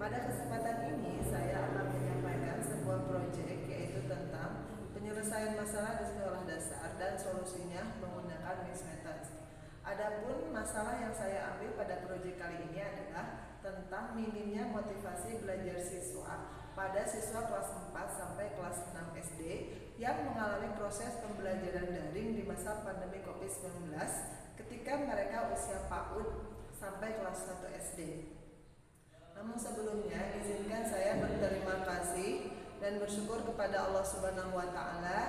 Pada kesempatan ini, saya akan menyampaikan sebuah proyek yaitu tentang penyelesaian masalah di sekolah dasar dan solusinya menggunakan mixed methods. Adapun masalah yang saya ambil pada proyek kali ini adalah tentang minimnya motivasi belajar siswa pada siswa kelas 4 sampai kelas 6 SD yang mengalami proses pembelajaran daring di masa pandemi COVID-19 ketika mereka usia PAUD sampai kelas 1 SD. Namun sebelumnya, izinkan saya berterima kasih dan bersyukur kepada Allah Subhanahu wa Ta'ala.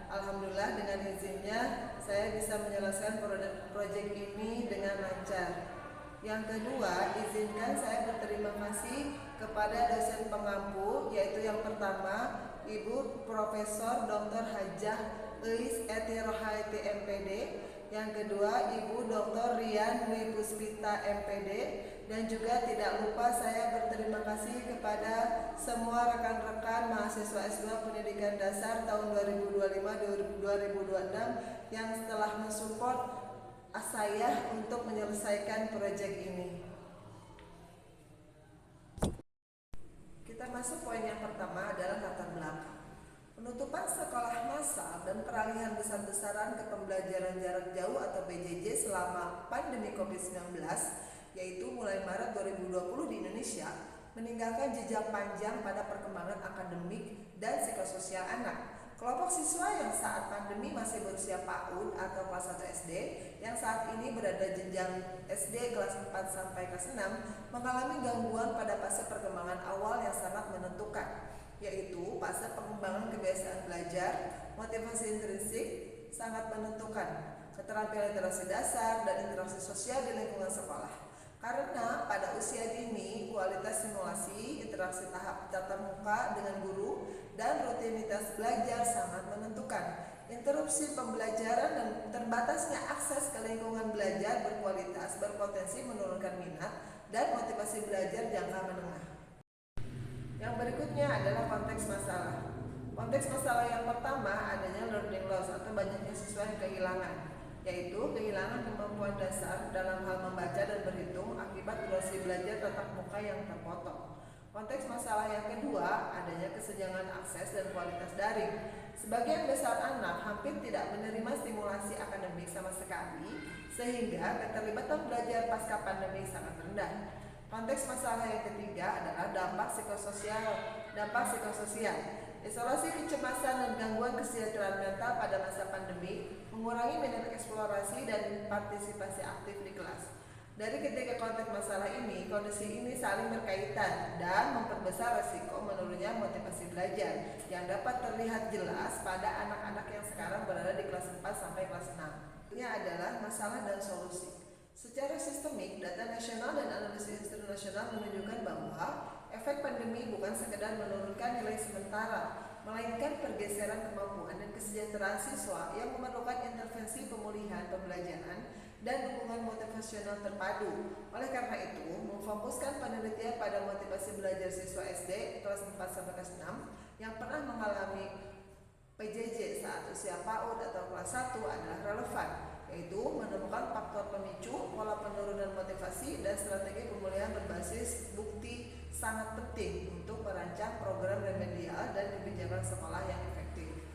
Alhamdulillah, dengan izinnya saya bisa menyelesaikan proyek ini dengan lancar. Yang kedua, izinkan saya berterima kasih kepada dosen pengampu, yaitu yang pertama Ibu Profesor Dr. Hajah Eis Eti Rohaiti MPD, yang kedua Ibu Dr. Rian Dwi Puspita MPD, dan juga tidak lupa saya berterima kasih kepada semua rekan-rekan mahasiswa S2 Pendidikan Dasar tahun 2025-2026 yang telah mensupport saya untuk menyelesaikan proyek ini. Kita masuk poin yang pertama adalah latar belakang. Penutupan sekolah massal dan peralihan besar-besaran ke pembelajaran jarak jauh atau PJJ selama pandemi COVID-19, yaitu mulai Maret 2020 di Indonesia, meninggalkan jejak panjang pada perkembangan akademik dan psikososial anak. Kelompok siswa yang saat pandemi masih berusia PAUD atau kelas 1 SD, yang saat ini berada jenjang SD kelas 4 sampai kelas 6, mengalami gangguan pada fase perkembangan awal yang sangat menentukan, yaitu fase pengembangan kebiasaan belajar, motivasi intrinsik sangat menentukan, keterampilan interaksi dasar dan interaksi sosial di lingkungan sekolah. Karena pada usia dini, kualitas simulasi, interaksi tahap tatap muka dengan guru, dan rutinitas belajar sangat menentukan. Interupsi pembelajaran dan terbatasnya akses ke lingkungan belajar berkualitas berpotensi menurunkan minat dan motivasi belajar jangka menengah. Yang berikutnya adalah konteks masalah. Konteks masalah yang pertama adanya learning loss atau banyaknya siswa yang kehilangan, yaitu kehilangan kemampuan dasar dalam hal membaca dan berhitung akibat durasi belajar tatap muka yang terpotong. Konteks masalah yang kedua adanya kesenjangan akses dan kualitas daring. Sebagian besar anak hampir tidak menerima stimulasi akademik sama sekali, sehingga keterlibatan belajar pasca pandemi sangat rendah. Konteks masalah yang ketiga adalah dampak psikososial. Isolasi, kecemasan, dan gangguan kesejahteraan mental pada masa pandemi mengurangi minat eksplorasi dan partisipasi aktif di kelas. Dari ketiga konteks masalah ini, kondisi ini saling berkaitan dan memperbesar resiko menurunnya motivasi belajar yang dapat terlihat jelas pada anak-anak yang sekarang berada di kelas 4 sampai kelas 6. Ini adalah masalah dan solusi. Secara sistemik, data nasional dan analisis internasional menunjukkan bahwa efek pandemi bukan sekedar menurunkan nilai sementara, melainkan pergeseran kemampuan dan kesejahteraan siswa yang memerlukan intervensi pemulihan pembelajaran dan dukungan motivasional terpadu. Oleh karena itu, memfokuskan penelitian pada motivasi belajar siswa SD kelas 4 sampai kelas 6 yang pernah mengalami PJJ saat usia PAUD atau kelas 1 adalah relevan, yaitu menemukan faktor pemicu, pola penurunan motivasi, dan strategi pemulihan berbasis bukti sangat penting untuk merancang program remedial dan kebijakan sekolah yang efektif.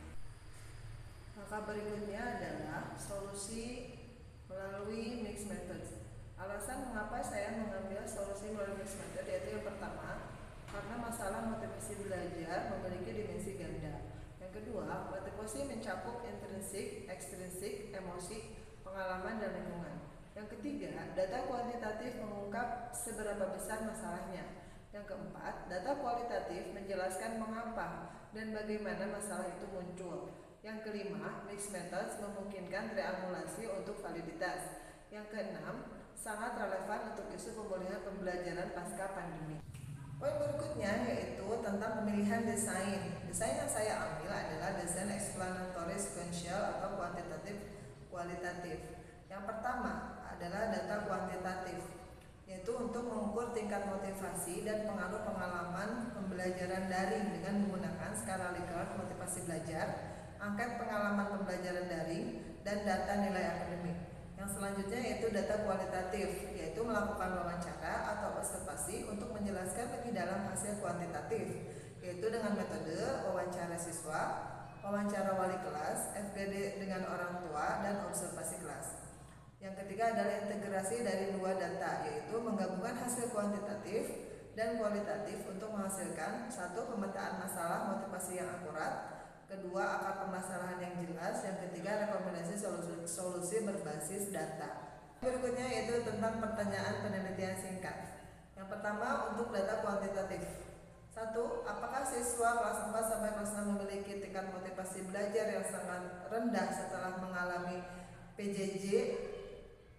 Maka berikutnya adalah solusi melalui mixed methods. Alasan mengapa saya mengambil solusi melalui mixed method yaitu yang pertama, karena masalah motivasi belajar memiliki dimensi ganda. Yang kedua, motivasi mencakup intrinsik, ekstrinsik, emosi, pengalaman, dan lingkungan. Yang ketiga, data kuantitatif mengungkap seberapa besar masalahnya. Yang keempat, data kualitatif menjelaskan mengapa dan bagaimana masalah itu muncul. Yang kelima, mixed methods memungkinkan triangulasi untuk validitas. Yang keenam, sangat relevan untuk isu pemulihan pembelajaran pasca pandemi. Poin berikutnya yaitu tentang pemilihan desain. Desain yang saya ambil adalah desain explanatory sequential atau kuantitatif kualitatif. Yang pertama adalah data kuantitatif, yaitu untuk mengukur tingkat motivasi dan pengaruh pengalaman pembelajaran daring dengan menggunakan skala Likert motivasi belajar, angket pengalaman pembelajaran daring, dan data nilai akademik. Yang selanjutnya yaitu data kualitatif, yaitu melakukan wawancara atau observasi untuk menjelaskan lebih dalam hasil kuantitatif, yaitu dengan metode wawancara siswa, wawancara wali kelas, FGD dengan orang tua, dan observasi kelas. Yang ketiga adalah integrasi dari dua data, yaitu menggabungkan hasil kuantitatif dan kualitatif untuk menghasilkan satu, pemetaan masalah motivasi yang akurat, kedua, akar permasalahan yang jelas, yang ketiga, rekomendasi solusi berbasis data. Berikutnya yaitu tentang pertanyaan penelitian singkat. Yang pertama untuk data kuantitatif. 1. Apakah siswa kelas 4 sampai kelas 6 memiliki tingkat motivasi belajar yang sangat rendah setelah mengalami PJJ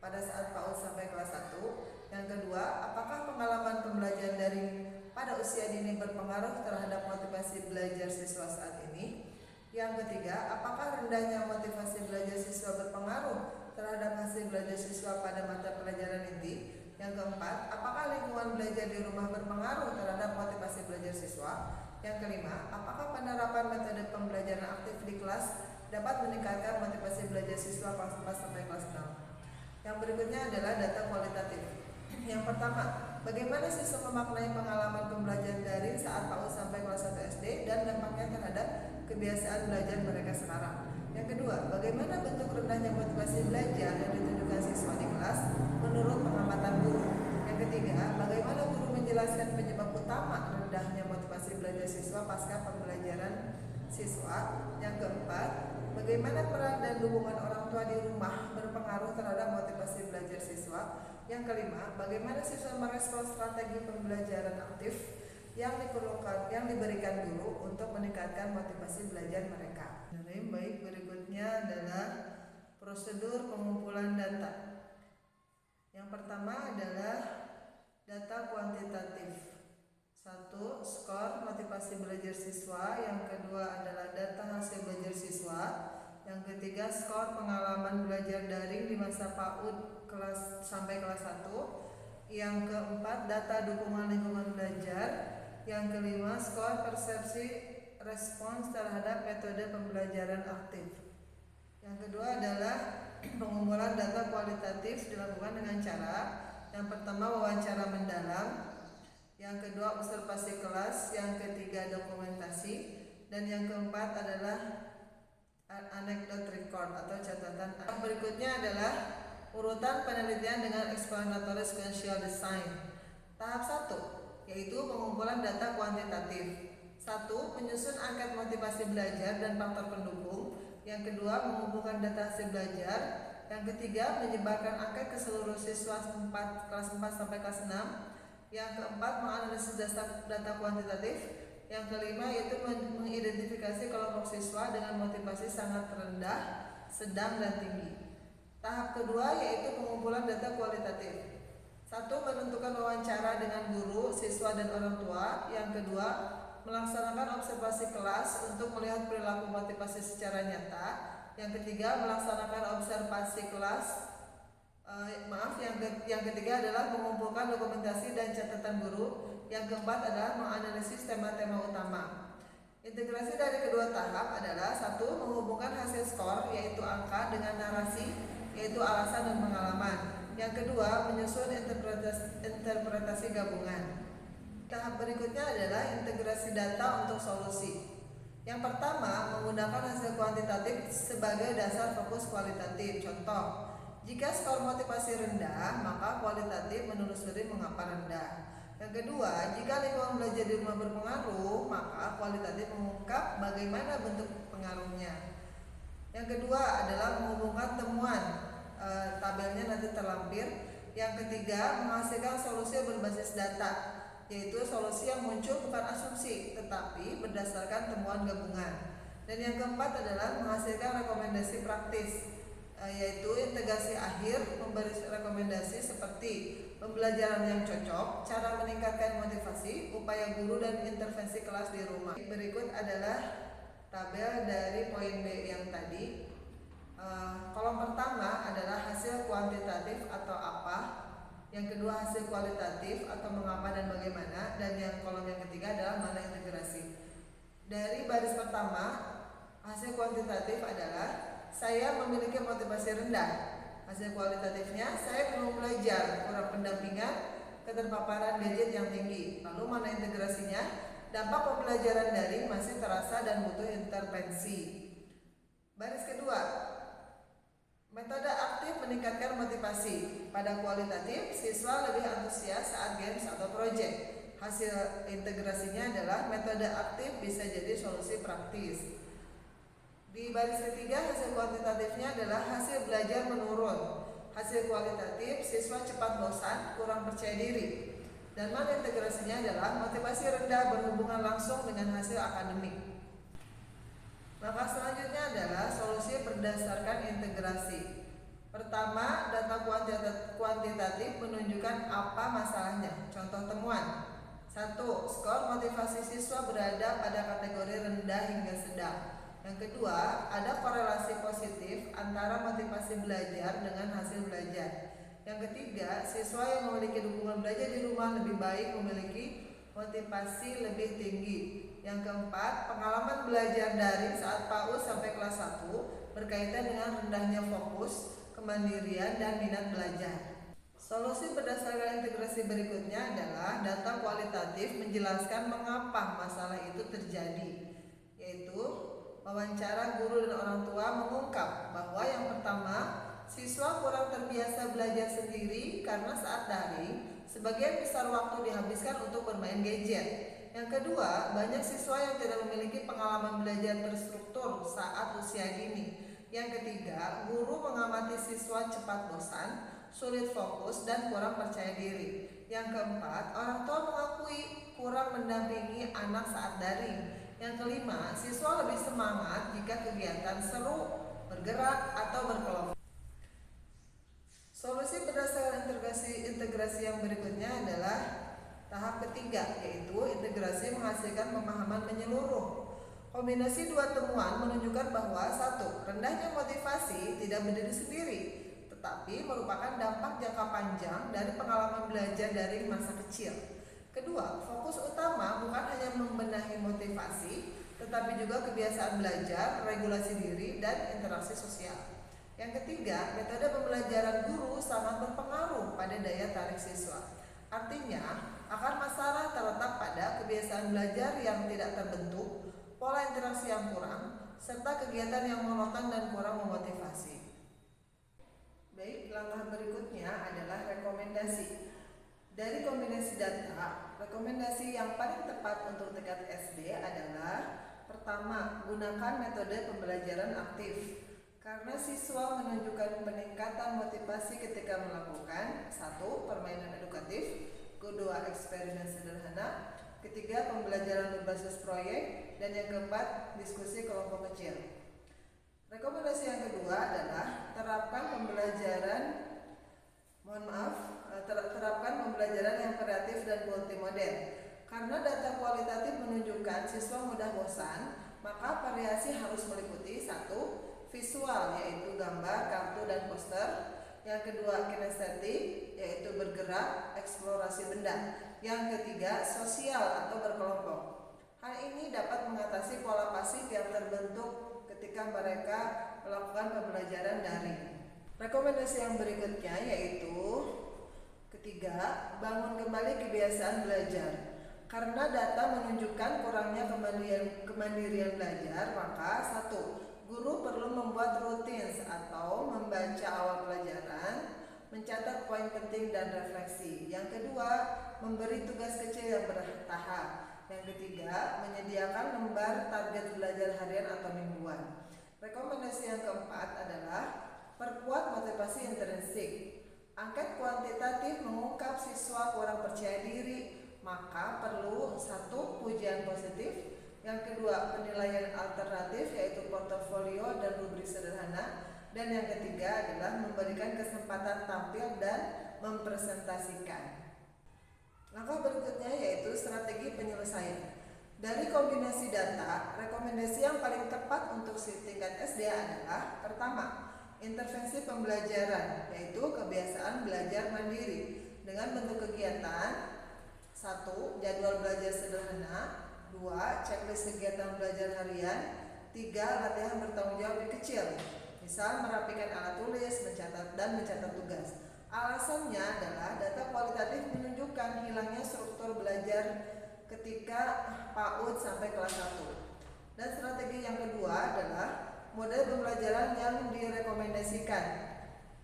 pada saat PAUD sampai kelas 1? Yang kedua, apakah pengalaman pembelajaran daring pada usia dini berpengaruh terhadap motivasi belajar siswa saat ini? Yang ketiga, apakah rendahnya motivasi belajar siswa berpengaruh terhadap hasil belajar siswa pada mata pelajaran inti? Yang keempat, apakah lingkungan belajar di rumah berpengaruh terhadap motivasi belajar siswa? Yang kelima, apakah penerapan metode pembelajaran aktif di kelas dapat meningkatkan motivasi belajar siswa kelas 4 sampai kelas 6? Yang berikutnya adalah data kualitatif. Yang pertama, bagaimana siswa memaknai pengalaman pembelajaran daring saat PAUD sampai kelas 1 SD dan dampaknya terhadap kebiasaan belajar mereka sekarang. Yang kedua, bagaimana bentuk rendahnya motivasi belajar yang ditunjukkan siswa di kelas menurut pengamatan guru. Yang ketiga, bagaimana guru menjelaskan penyebab utama rendahnya motivasi belajar siswa pasca pembelajaran siswa. Yang keempat, bagaimana peran dan dukungan orang tua di rumah berpengaruh terhadap motivasi belajar siswa. Yang kelima, bagaimana siswa merespons strategi pembelajaran aktif yang diberikan guru untuk meningkatkan motivasi belajar mereka. Baik, berikutnya adalah prosedur pengumpulan data. Yang pertama adalah data kuantitatif. 1. Skor motivasi belajar siswa. Yang kedua adalah data hasil belajar siswa. Yang ketiga, skor pengalaman belajar daring di masa PAUD sampai kelas 1. Yang keempat, data dukungan lingkungan belajar. Yang kelima, skor persepsi respons terhadap metode pembelajaran aktif. Yang kedua adalah pengumpulan data kualitatif dilakukan dengan cara yang pertama wawancara mendalam, yang kedua observasi kelas, yang ketiga dokumentasi, dan yang keempat adalah anecdote record atau catatan. Berikutnya adalah urutan penelitian dengan explanatory sequential design. Tahap 1 yaitu pengumpulan data kuantitatif. 1. Menyusun angket motivasi belajar dan faktor pendukung. Yang kedua, mengumpulkan data hasil belajar. Yang ketiga, menyebarkan angket ke seluruh siswa kelas 4 sampai kelas 6. Yang keempat, menganalisis data kuantitatif. Yang kelima yaitu mengidentifikasi kelompok siswa dengan motivasi sangat rendah, sedang, dan tinggi. Tahap kedua yaitu pengumpulan data kualitatif. 1. Menentukan wawancara dengan guru, siswa, dan orang tua. Yang kedua, melaksanakan observasi kelas untuk melihat perilaku motivasi secara nyata. Yang ketiga, melaksanakan observasi kelas. Yang ketiga adalah mengumpulkan dokumentasi dan catatan guru. Yang keempat adalah menganalisis tema-tema utama. Integrasi dari kedua tahap adalah 1. Menghubungkan hasil skor yaitu angka dengan narasi yaitu alasan dan pengalaman. Yang kedua, menyusun interpretasi gabungan. Tahap berikutnya adalah integrasi data untuk solusi. Yang pertama, menggunakan hasil kuantitatif sebagai dasar fokus kualitatif. Contoh, jika skor motivasi rendah, maka kualitatif menelusuri mengapa rendah. Yang kedua, jika lingkungan belajar di rumah berpengaruh, maka kualitatif mengungkap bagaimana bentuk pengaruhnya. Yang kedua adalah menghubungkan temuan, tabelnya nanti terlampir. Yang ketiga, menghasilkan solusi berbasis data, yaitu solusi yang muncul bukan asumsi, tetapi berdasarkan temuan gabungan. Dan yang keempat adalah menghasilkan rekomendasi praktis, yaitu integrasi akhir memberi rekomendasi seperti pembelajaran yang cocok, cara meningkatkan motivasi, upaya guru, dan intervensi kelas di rumah. Berikut adalah tabel dari poin B yang tadi. Kolom pertama adalah hasil kuantitatif atau apa, yang kedua hasil kualitatif atau mengapa dan bagaimana, dan yang kolom yang ketiga adalah mana integrasi. Dari baris pertama, hasil kuantitatif adalah saya memiliki motivasi rendah. Hasil kualitatifnya, saya belum belajar, kurang pendampingan, keterpaparan gadget yang tinggi. Lalu mana integrasinya? Dampak pembelajaran daring masih terasa dan butuh intervensi. Baris kedua, metode aktif meningkatkan motivasi. Pada kualitatif, siswa lebih antusias saat games atau proyek. Hasil integrasinya adalah metode aktif bisa jadi solusi praktis. Di baris ketiga, hasil kuantitatifnya adalah hasil belajar menurun. Hasil kualitatif, siswa cepat bosan, kurang percaya diri. Dan mana integrasinya adalah motivasi rendah berhubungan langsung dengan hasil akademik. Maka selanjutnya adalah solusi berdasarkan integrasi. Pertama, data kuantitatif menunjukkan apa masalahnya. Contoh temuan. 1. Skor motivasi siswa berada pada kategori rendah hingga sedang. Yang kedua, ada korelasi positif antara motivasi belajar dengan hasil belajar. Yang ketiga, siswa yang memiliki dukungan belajar di rumah lebih baik memiliki motivasi lebih tinggi. Yang keempat, pengalaman belajar daring saat PAUD sampai kelas 1 berkaitan dengan rendahnya fokus, kemandirian, dan minat belajar. Solusi berdasarkan integrasi berikutnya adalah data kualitatif menjelaskan mengapa masalah itu terjadi, yaitu wawancara guru dan orang tua mengungkap bahwa yang pertama, siswa kurang terbiasa belajar sendiri karena saat daring, sebagian besar waktu dihabiskan untuk bermain gadget. Yang kedua, banyak siswa yang tidak memiliki pengalaman belajar terstruktur saat usia dini. Yang ketiga, guru mengamati siswa cepat bosan, sulit fokus, dan kurang percaya diri. Yang keempat, orang tua mengakui kurang mendampingi anak saat daring. Yang kelima, siswa lebih semangat jika kegiatan seru, bergerak, atau berkelompok. Solusi berdasarkan integrasi yang berikutnya adalah tahap ketiga, yaitu integrasi menghasilkan pemahaman menyeluruh. Kombinasi dua temuan menunjukkan bahwa 1. Rendahnya motivasi tidak berdiri sendiri, tetapi merupakan dampak jangka panjang dari pengalaman belajar dari masa kecil. Kedua, fokus utama bukan hanya membenahi motivasi, tetapi juga kebiasaan belajar, regulasi diri, dan interaksi sosial. Yang ketiga, metode pembelajaran guru sangat berpengaruh pada daya tarik siswa. Artinya, akar masalah terletak pada kebiasaan belajar yang tidak terbentuk, pola interaksi yang kurang, serta kegiatan yang monoton dan kurang memotivasi. Baik, langkah berikutnya adalah rekomendasi. Dari kombinasi data, rekomendasi yang paling tepat untuk tingkat SD adalah pertama, gunakan metode pembelajaran aktif. Karena siswa menunjukkan peningkatan motivasi ketika melakukan 1. Permainan edukatif, kedua eksperimen sederhana, ketiga pembelajaran berbasis proyek, dan yang keempat diskusi kelompok kecil. Rekomendasi yang kedua adalah terapkan pembelajaran yang kreatif dan multimodel. Karena data kualitatif menunjukkan siswa mudah bosan, maka variasi harus meliputi 1. Visual, yaitu gambar, kartu, dan poster. Yang kedua, kinestetik, yaitu bergerak, eksplorasi benda. Yang ketiga, sosial atau berkelompok. Hal ini dapat mengatasi pola pasif yang terbentuk ketika mereka melakukan pembelajaran daring. Rekomendasi yang berikutnya yaitu ketiga, bangun kembali kebiasaan belajar. Karena data menunjukkan kurangnya kemandirian belajar, maka 1. Guru perlu membuat routines atau membaca awal pelajaran, mencatat poin penting dan refleksi. Yang kedua, memberi tugas kecil yang bertahap. Yang ketiga, menyediakan lembar target belajar harian atau mingguan. Rekomendasi yang keempat adalah perkuat motivasi intrinsik. Angket kuantitatif mengungkap siswa kurang percaya diri, maka perlu 1. Pujian positif. Yang kedua, penilaian alternatif yaitu portofolio dan rubrik sederhana. Dan yang ketiga adalah memberikan kesempatan tampil dan mempresentasikan. Langkah berikutnya yaitu strategi penyelesaian. Dari kombinasi data, rekomendasi yang paling tepat untuk tingkat SD adalah pertama, intervensi pembelajaran, yaitu kebiasaan belajar mandiri dengan bentuk kegiatan 1. Jadwal belajar sederhana, 2. Checklist kegiatan belajar harian, 3. Latihan bertanggung jawab kecil. misal merapikan alat tulis, mencatat tugas. Alasannya adalah data kualitatif menunjukkan hilangnya struktur belajar ketika PAUD sampai kelas 1. Dan strategi yang kedua adalah model pembelajaran yang direkomendasikan.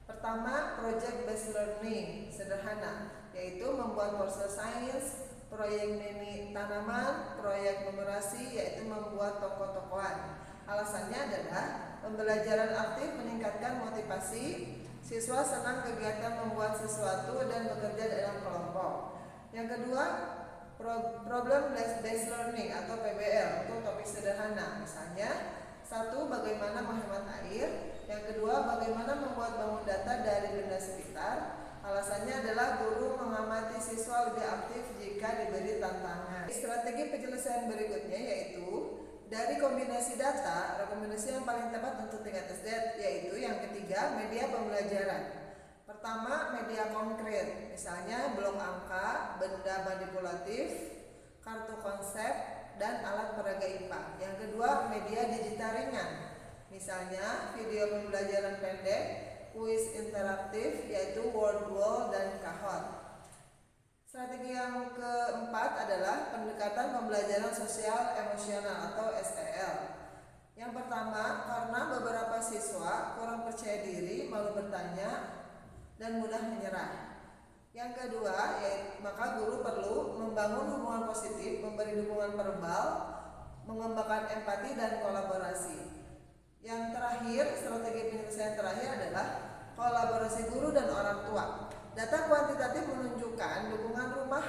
Pertama, project based learning sederhana, yaitu membuat poster sains, proyek mini tanaman, proyek numerasi, yaitu membuat tokoh-tokohan. Alasannya adalah pembelajaran aktif meningkatkan motivasi, siswa senang kegiatan membuat sesuatu dan bekerja dalam kelompok. Yang kedua, problem based learning atau PBL untuk topik sederhana, misalnya satu, bagaimana menghemat air. Yang kedua, bagaimana membuat bangun data dari benda sekitar. Alasannya adalah guru mengamati siswa lebih aktif jika diberi tantangan. Strategi penyelesaian berikutnya yaitu dari kombinasi data, rekomendasi yang paling tepat untuk tingkat SD yaitu yang ketiga, media pembelajaran. Pertama, media konkret, misalnya blok angka, benda manipulatif, kartu konsep, dan alat peraga IPA. Yang kedua, media digital ringan, misalnya video pembelajaran pendek, kuis interaktif yaitu word wall dan Kahoot. Strategi yang keempat adalah pendekatan pembelajaran sosial emosional atau SEL. Yang pertama, karena beberapa siswa kurang percaya diri, malu bertanya, dan mudah menyerah. Yang kedua, maka guru perlu membangun hubungan positif, memberi dukungan verbal, mengembangkan empati dan kolaborasi. Yang terakhir, strategi penyelesaian terakhir adalah kolaborasi guru dan orang tua. Data kuantitatif menunjukkan dukungan rumah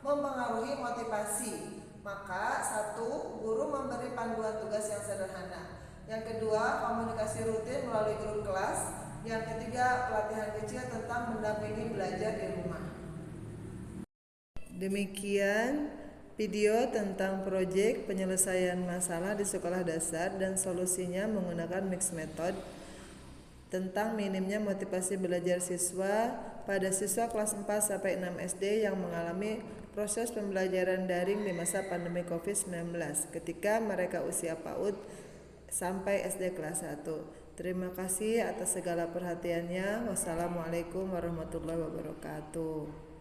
mempengaruhi motivasi. Maka satu, guru memberi panduan tugas yang sederhana. Yang kedua, komunikasi rutin melalui grup kelas. Yang ketiga, pelatihan kecil tentang mendampingi belajar di rumah. Demikian video tentang proyek penyelesaian masalah di sekolah dasar dan solusinya menggunakan mixed method tentang minimnya motivasi belajar siswa pada siswa kelas 4 sampai 6 SD yang mengalami proses pembelajaran daring di masa pandemi COVID-19 ketika mereka usia PAUD sampai SD kelas 1. Terima kasih atas segala perhatiannya. Wassalamualaikum warahmatullahi wabarakatuh.